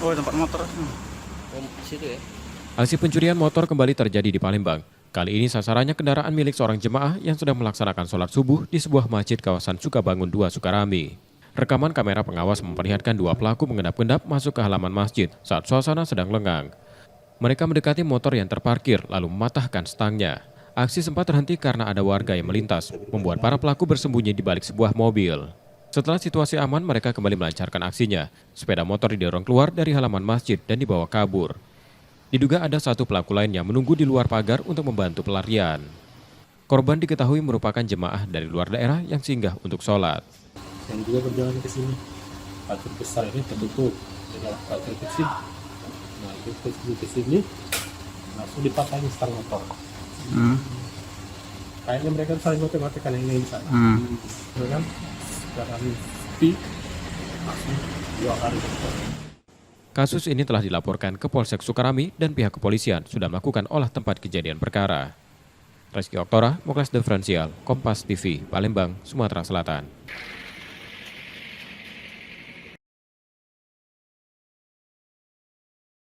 Oh, tempat motor. Situ ya. Aksi pencurian motor kembali terjadi di Palembang. Kali ini sasarannya kendaraan milik seorang jemaah yang sedang melaksanakan sholat subuh di sebuah masjid kawasan Sukabangun 2 Sukarami. Rekaman kamera pengawas memperlihatkan dua pelaku mengendap-endap masuk ke halaman masjid saat suasana sedang lengang. Mereka mendekati motor yang terparkir lalu mematahkan stangnya. Aksi sempat terhenti karena ada warga yang melintas, membuat para pelaku bersembunyi di balik sebuah mobil. Setelah situasi aman, mereka kembali melancarkan aksinya. Sepeda motor didorong keluar dari halaman masjid dan dibawa kabur. Diduga ada satu pelaku lain yang menunggu di luar pagar untuk membantu pelarian. Korban diketahui merupakan jemaah dari luar daerah yang singgah untuk sholat. Yang juga berjalan ke sini, pagar besar ini tertutup, jadi pagar kecil. Nah itu ke sini, langsung dipatahin stang motor. Kayaknya mereka saling ngotek-ngotekan yang di sana. Kan sekarang sepi, langsung 2 kali. Kasus ini telah dilaporkan ke Polsek Sukarami dan pihak kepolisian sudah melakukan olah tempat kejadian perkara. Reski Oktora, Mokles Diferensial, Kompas TV, Palembang, Sumatera Selatan.